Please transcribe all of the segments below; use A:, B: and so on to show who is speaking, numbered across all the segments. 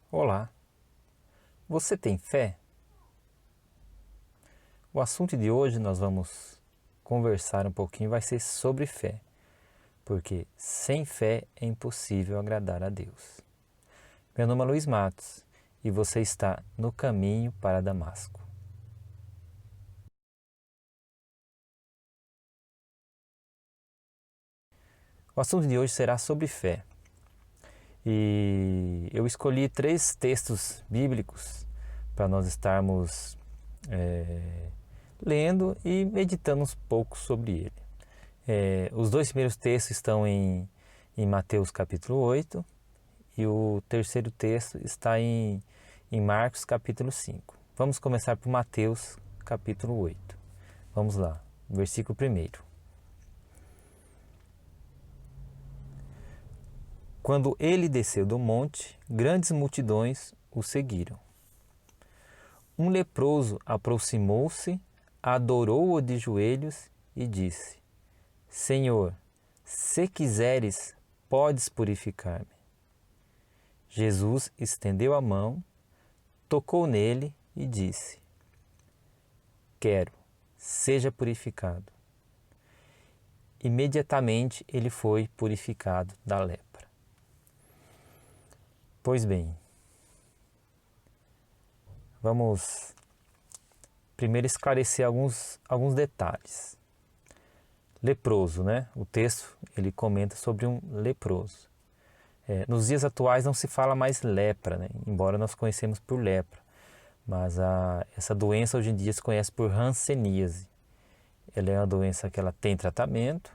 A: Olá, você tem fé? O assunto de hoje nós vamos conversar um pouquinho, vai ser sobre fé, porque sem fé é impossível agradar a Deus. Meu nome é Luiz Matos e você está no caminho para Damasco. O assunto de hoje será sobre fé. E eu escolhi 3 textos bíblicos para nós estarmos lendo e meditando um pouco sobre ele. Os 2 primeiros textos estão em Mateus capítulo 8 e o terceiro texto está em Marcos capítulo 5. Vamos começar por Mateus capítulo 8. Vamos lá, versículo 1. Quando ele desceu do monte, grandes multidões o seguiram. Um leproso aproximou-se, adorou-o de joelhos e disse: Senhor, se quiseres, podes purificar-me. Jesus estendeu a mão, tocou nele e disse: Quero, seja purificado. Imediatamente ele foi purificado da lepra. Pois bem, vamos primeiro esclarecer alguns detalhes. Leproso, né? O texto ele comenta sobre um leproso. Nos dias atuais não se fala mais lepra, né? Embora nós conhecemos por lepra. Mas essa doença hoje em dia se conhece por hanseníase. Ela é uma doença que ela tem tratamento.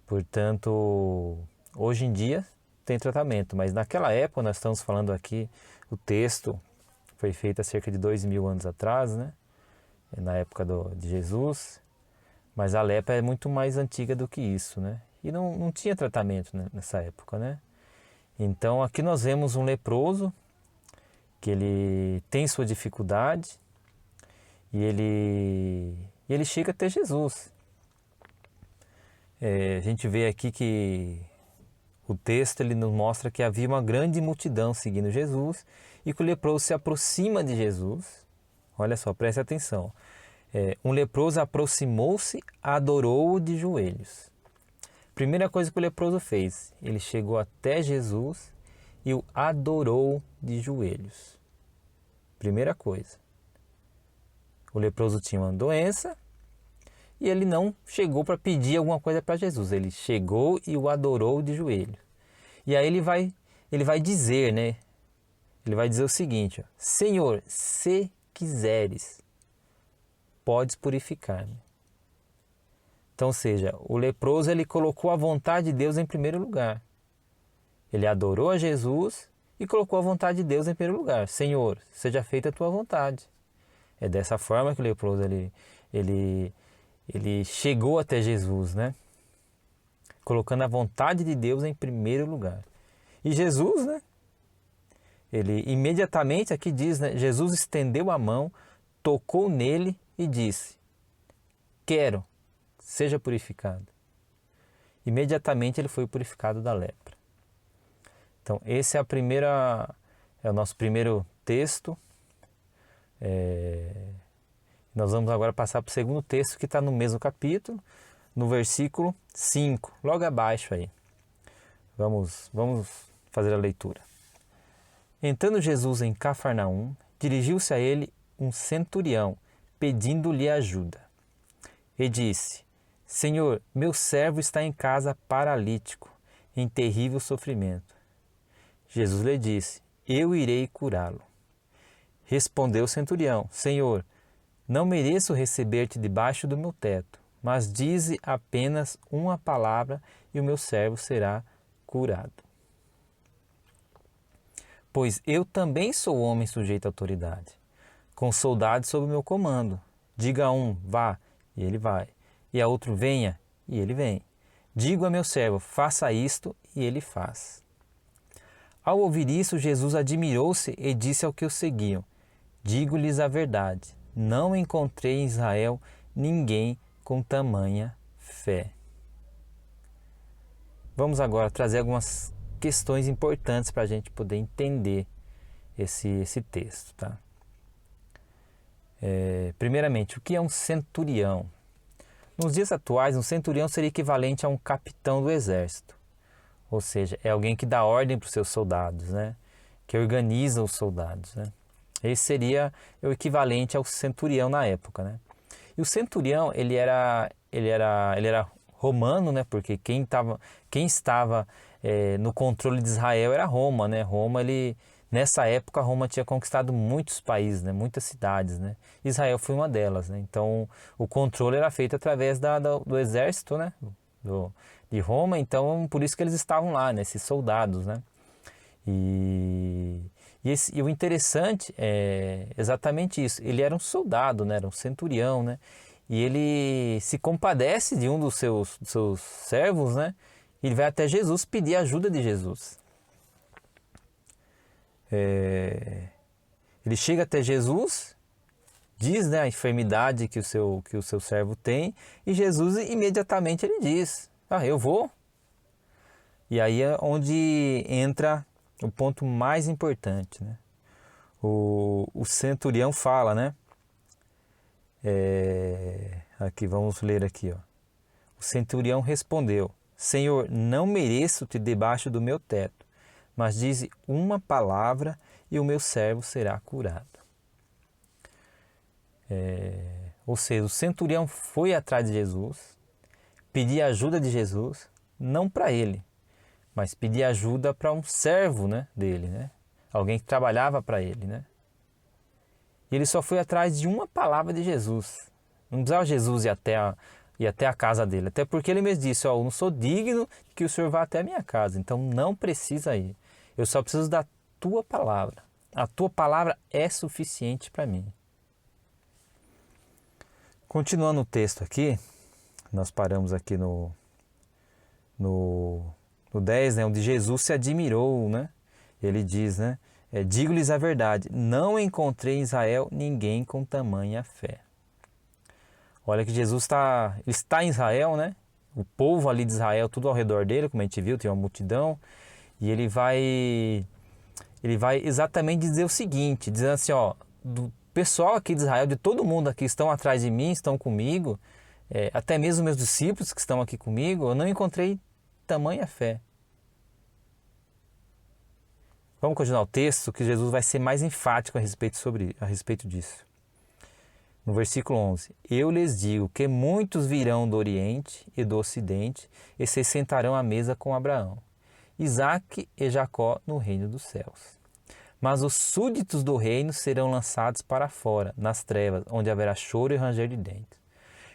A: Portanto, hoje em dia tem tratamento. Mas naquela época, nós estamos falando aqui, o texto foi feito há cerca de 2000 anos atrás, né? Na época de Jesus. Mas a lepra é muito mais antiga do que isso, né? E não tinha tratamento, né, nessa época, né? Então aqui nós vemos um leproso que ele tem sua dificuldade e ele chega até Jesus. A gente vê aqui que o texto ele nos mostra que havia uma grande multidão seguindo Jesus e que o leproso se aproxima de Jesus. Olha só, preste atenção. Um leproso aproximou-se, adorou-o de joelhos. Primeira coisa que o leproso fez, ele chegou até Jesus e o adorou de joelhos. Primeira coisa. O leproso tinha uma doença e ele não chegou para pedir alguma coisa para Jesus. Ele chegou e o adorou de joelhos. E aí ele vai dizer, né? Ele vai dizer o seguinte: ó, Senhor, se quiseres, podes purificar-me. Então, ou seja, o leproso ele colocou a vontade de Deus em primeiro lugar. Ele adorou a Jesus e colocou a vontade de Deus em primeiro lugar. Senhor, seja feita a tua vontade. É dessa forma que o leproso ele chegou até Jesus, né? Colocando a vontade de Deus em primeiro lugar. E Jesus, né? Ele imediatamente, aqui diz, né? Jesus estendeu a mão, tocou nele e disse: Quero, seja purificado. Imediatamente ele foi purificado da lepra. Então, esse é o nosso primeiro texto. Nós vamos agora passar para o segundo texto que está no mesmo capítulo, no versículo 5, logo abaixo aí. Vamos fazer a leitura. Entrando Jesus em Cafarnaum, dirigiu-se a ele um centurião, pedindo-lhe ajuda. E disse: Senhor, meu servo está em casa paralítico, em terrível sofrimento. Jesus lhe disse: Eu irei curá-lo. Respondeu o centurião: Senhor, não mereço receber-te debaixo do meu teto, mas dize apenas uma palavra e o meu servo será curado. Pois eu também sou homem sujeito à autoridade, com soldados sob o meu comando. Diga a um, vá, e ele vai. E a outro, venha, e ele vem. Digo a meu servo, faça isto, e ele faz. Ao ouvir isso, Jesus admirou-se e disse ao que o seguiam: Digo-lhes a verdade, não encontrei em Israel ninguém com tamanha fé. Vamos agora trazer algumas questões importantes para a gente poder entender esse texto, tá? Primeiramente, o que é um centurião? Nos dias atuais, um centurião seria equivalente a um capitão do exército. Ou seja, é alguém que dá ordem para os seus soldados, né? Que organiza os soldados, né? Esse seria o equivalente ao centurião na época, né? E o centurião, ele era romano, né? Porque quem estava no controle de Israel era Roma, né? Nessa época, Roma tinha conquistado muitos países, né? Muitas cidades, né? Israel foi uma delas, né? Então, o controle era feito através do exército, né? De Roma, então por isso que eles estavam lá, né? Esses soldados, né? E o interessante é exatamente isso. Ele era um soldado, né? Era um centurião, né? E ele se compadece de um dos seus servos, né? E ele vai até Jesus pedir ajuda de Jesus. Ele chega até Jesus, diz, né, a enfermidade que o seu servo tem, e Jesus imediatamente ele diz: eu vou. E aí é onde entra o ponto mais importante, né? O centurião fala, né? Aqui, vamos ler aqui, ó. O centurião respondeu: Senhor, não mereço-te debaixo do meu teto, mas dize uma palavra e o meu servo será curado. Ou seja, o centurião foi atrás de Jesus, pedir ajuda de Jesus, não para ele, mas pedir ajuda para um servo, né, dele, né? Alguém que trabalhava para ele, né? E ele só foi atrás de uma palavra de Jesus. Não precisava Jesus ir até a casa dele, até porque ele mesmo disse: eu não sou digno que o Senhor vá até a minha casa, então não precisa ir. Eu só preciso da tua palavra. A tua palavra é suficiente para mim. Continuando o texto aqui, nós paramos aqui no 10, né, onde Jesus se admirou, né? Ele diz, né? Digo-lhes a verdade, não encontrei em Israel ninguém com tamanha fé. Olha que Jesus está em Israel, né? O povo ali de Israel, tudo ao redor dele, como a gente viu, tem uma multidão. E ele vai exatamente dizer o seguinte, dizendo assim, ó, do pessoal aqui de Israel, de todo mundo aqui, estão atrás de mim, estão comigo, até mesmo meus discípulos que estão aqui comigo, eu não encontrei tamanha fé. Vamos continuar o texto, que Jesus vai ser mais enfático a respeito disso. No versículo 11: Eu lhes digo que muitos virão do Oriente e do Ocidente e se sentarão à mesa com Abraão, Isaque e Jacó no reino dos céus. Mas os súditos do reino serão lançados para fora, nas trevas, onde haverá choro e ranger de dentes.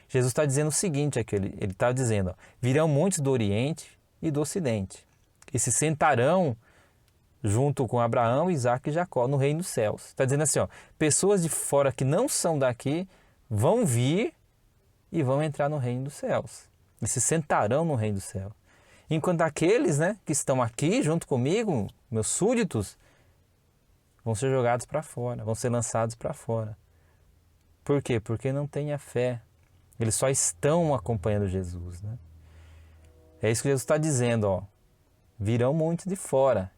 A: Jesus está dizendo o seguinte aqui, ele está dizendo, ó, virão muitos do Oriente e do Ocidente e se sentarão junto com Abraão, Isaque e Jacó no reino dos céus. Está dizendo assim, ó, pessoas de fora que não são daqui vão vir e vão entrar no reino dos céus. E se sentarão no reino dos céus. Enquanto aqueles, né, que estão aqui junto comigo, meus súditos, vão ser jogados para fora, vão ser lançados para fora. Por quê? Porque não têm a fé. Eles só estão acompanhando Jesus, né? É isso que Jesus está dizendo, ó. Virão muitos de fora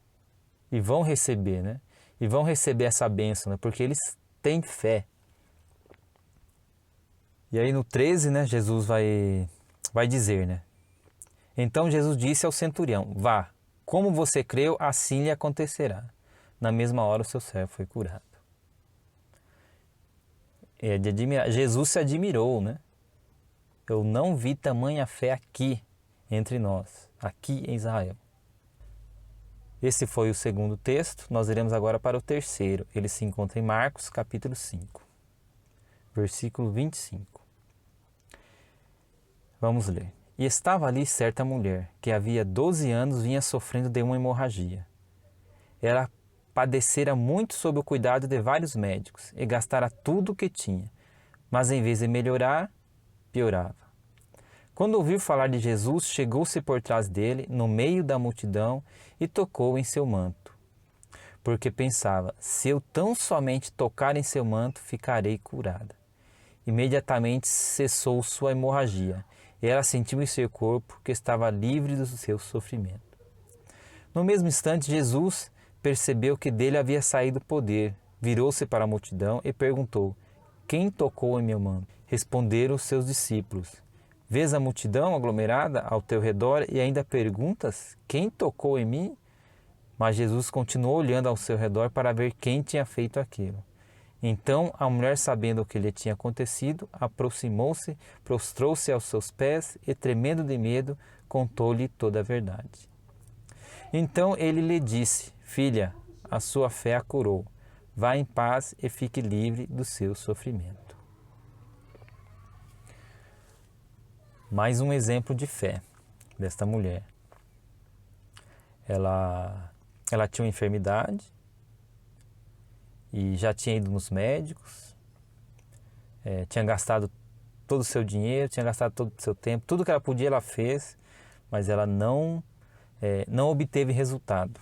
A: e vão receber, né? E vão receber essa bênção, né? Porque eles têm fé. E aí no 13, né, Jesus vai dizer, né? Então Jesus disse ao centurião: Vá, como você creu, assim lhe acontecerá. Na mesma hora o seu servo foi curado. Jesus se admirou, né? Eu não vi tamanha fé aqui entre nós, aqui em Israel. Esse foi o segundo texto, nós iremos agora para o terceiro. Ele se encontra em Marcos, capítulo 5, versículo 25. Vamos ler. E estava ali certa mulher, que havia 12 anos vinha sofrendo de uma hemorragia. Ela padecera muito sob o cuidado de vários médicos e gastara tudo o que tinha, mas em vez de melhorar, piorava. Quando ouviu falar de Jesus, chegou-se por trás dele, no meio da multidão, e tocou em seu manto. Porque pensava, se eu tão somente tocar em seu manto, ficarei curada. Imediatamente cessou sua hemorragia, e ela sentiu em seu corpo que estava livre do seu sofrimento. No mesmo instante, Jesus percebeu que dele havia saído poder, virou-se para a multidão e perguntou: quem tocou em meu manto? Responderam os seus discípulos: vês a multidão aglomerada ao teu redor e ainda perguntas: quem tocou em mim? Mas Jesus continuou olhando ao seu redor para ver quem tinha feito aquilo. Então a mulher, sabendo o que lhe tinha acontecido, aproximou-se, prostrou-se aos seus pés e, tremendo de medo, contou-lhe toda a verdade. Então ele lhe disse: filha, a sua fé a curou. Vá em paz e fique livre do seu sofrimento. Mais um exemplo de fé desta mulher. Ela tinha uma enfermidade e já tinha ido nos médicos, tinha gastado todo o seu dinheiro, tinha gastado todo o seu tempo, tudo que ela podia ela fez, mas ela não obteve resultado.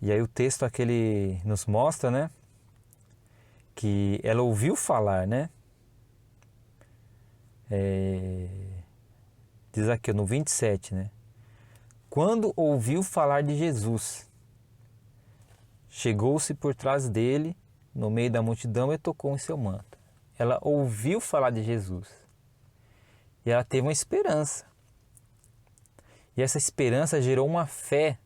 A: E aí o texto aquele nos mostra, né, que ela ouviu falar, né, diz aqui no 27, né, quando ouviu falar de Jesus, chegou-se por trás dele, no meio da multidão, e tocou em seu manto. Ela ouviu falar de Jesus e ela teve uma esperança. E essa esperança gerou uma fé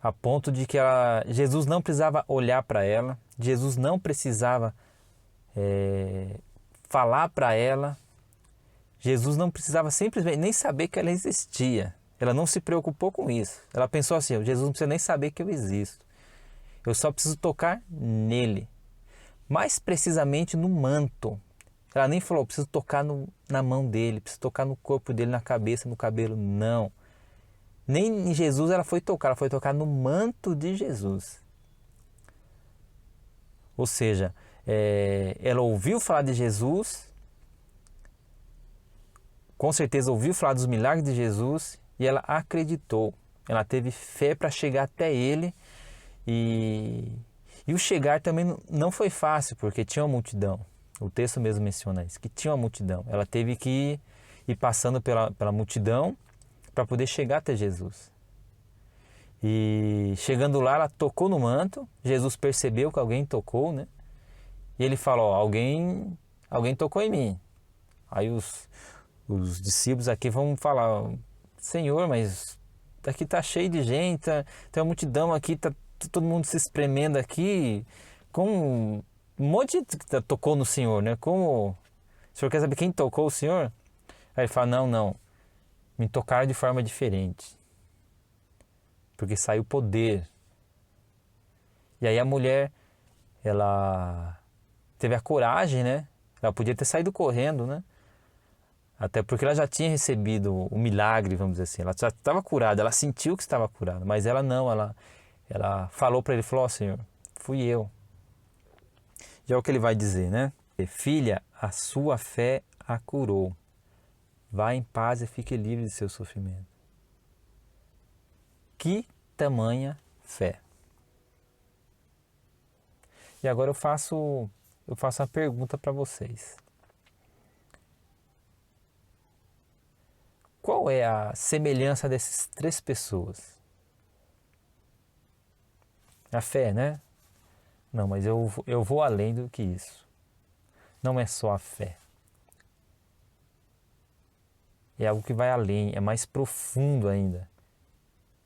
A: a ponto de que Jesus não precisava olhar para ela, Jesus não precisava falar para ela, Jesus não precisava simplesmente nem saber que ela existia. Ela não se preocupou com isso. Ela pensou assim: Jesus não precisa nem saber que eu existo. Eu só preciso tocar nele. Mais precisamente no manto. Ela nem falou: preciso tocar na mão dele, preciso tocar no corpo dele, na cabeça, no cabelo. Não. Nem em Jesus ela foi tocar no manto de Jesus. Ou seja, ela ouviu falar de Jesus, com certeza ouviu falar dos milagres de Jesus e ela acreditou. Ela teve fé para chegar até ele e o chegar também não foi fácil, porque tinha uma multidão. O texto mesmo menciona isso, que tinha uma multidão. Ela teve que ir passando pela multidão para poder chegar até Jesus. E chegando lá, ela tocou no manto. Jesus percebeu que alguém tocou, né? E ele falou: alguém tocou em mim. Aí os discípulos aqui vão falar: Senhor, mas aqui tá cheio de gente, tem uma multidão aqui, tá todo mundo se espremendo aqui. Como um monte de gente tocou no Senhor, né? Como o Senhor quer saber quem tocou o Senhor? Aí ele fala: não, me tocaram de forma diferente, porque saiu poder. E aí a mulher, ela teve a coragem, né? Ela podia ter saído correndo, né? Até porque ela já tinha recebido o milagre, vamos dizer assim. Ela já estava curada, ela sentiu que estava curada. Mas ela não, ela falou para ele, falou: Senhor, fui eu. E é o que ele vai dizer, né? Filha, a sua fé a curou. Vá em paz e fique livre de seu sofrimento. Que tamanha fé! E agora eu faço uma pergunta para vocês. Qual é a semelhança dessas três pessoas? A fé, né? Não, mas eu vou além do que isso. Não é só a fé. É algo que vai além, é mais profundo ainda.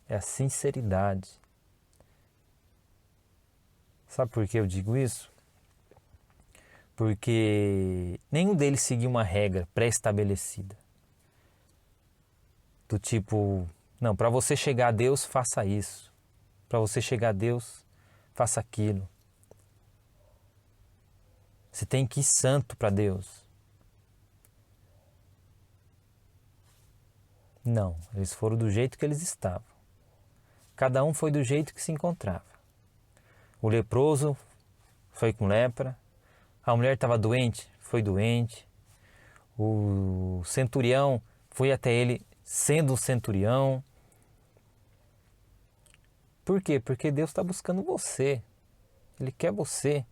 A: É a sinceridade. Sabe por que eu digo isso? Porque nenhum deles seguia uma regra pré-estabelecida. Do tipo, não, para você chegar a Deus, faça isso. Para você chegar a Deus, faça aquilo. Você tem que ir santo para Deus. Não, eles foram do jeito que eles estavam. Cada um foi do jeito que se encontrava. O leproso foi com lepra. A mulher estava doente, foi doente. O centurião foi até ele sendo um centurião. Por quê? Porque Deus está buscando você. Ele quer você.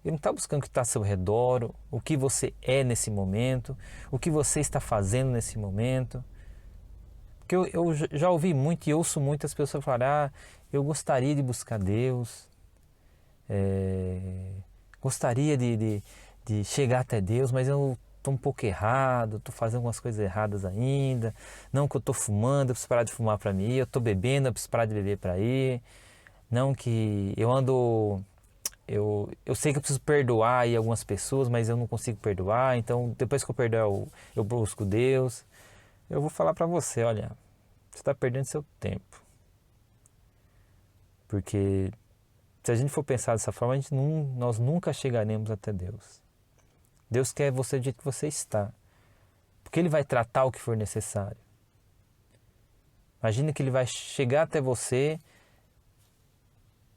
A: Ele não está buscando o que está ao seu redor, o que você é nesse momento, o que você está fazendo nesse momento. Porque eu já ouvi muito e ouço muitas pessoas falar, eu gostaria de buscar Deus, gostaria de chegar até Deus, mas eu estou um pouco errado, estou fazendo algumas coisas erradas ainda, não que eu estou fumando, eu preciso parar de fumar para mim, eu estou bebendo, eu preciso parar de beber para ir, não que eu ando... Eu sei que eu preciso perdoar aí algumas pessoas, mas eu não consigo perdoar, então depois que eu perdoar eu busco Deus. Eu vou falar para você, olha, você está perdendo seu tempo. Porque se a gente for pensar dessa forma, nós nunca chegaremos até Deus. Deus quer você do jeito que você está. Porque Ele vai tratar o que for necessário. Imagina que Ele vai chegar até você,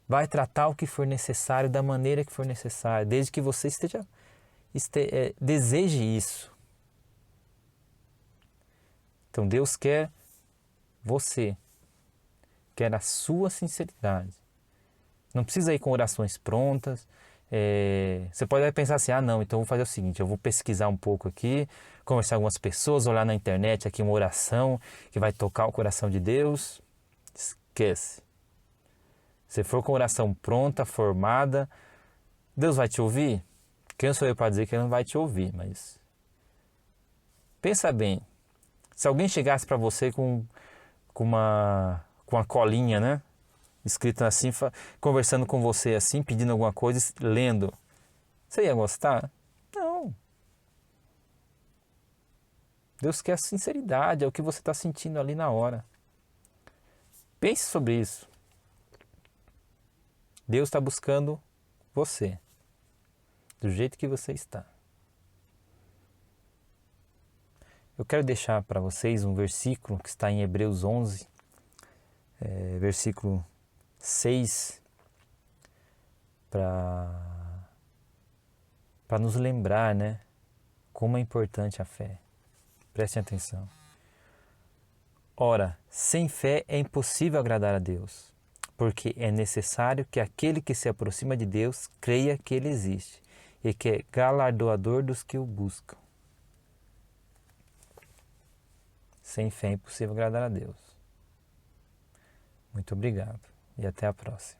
A: vai tratar o que for necessário da maneira que for necessário, desde que você deseje isso. Então Deus quer você, quer a sua sinceridade. Não precisa ir com orações prontas. Você pode pensar assim, não, então eu vou fazer o seguinte, eu vou pesquisar um pouco aqui, conversar com algumas pessoas, olhar na internet aqui uma oração que vai tocar o coração de Deus. Esquece. Se for com oração pronta, formada, Deus vai te ouvir? Quem sou eu para dizer que Ele não vai te ouvir, mas... Pensa bem, se alguém chegasse para você com uma colinha, né? Escrito assim, conversando com você assim, pedindo alguma coisa, lendo, você ia gostar? Não. Deus quer a sinceridade, é o que você está sentindo ali na hora. Pense sobre isso. Deus está buscando você, do jeito que você está. Eu quero deixar para vocês um versículo que está em Hebreus 11, versículo 6, para nos lembrar, né, como é importante a fé. Prestem atenção. Ora, sem fé é impossível agradar a Deus, porque é necessário que aquele que se aproxima de Deus creia que Ele existe e que é galardoador dos que o buscam. Sem fé é impossível agradar a Deus. Muito obrigado e até a próxima.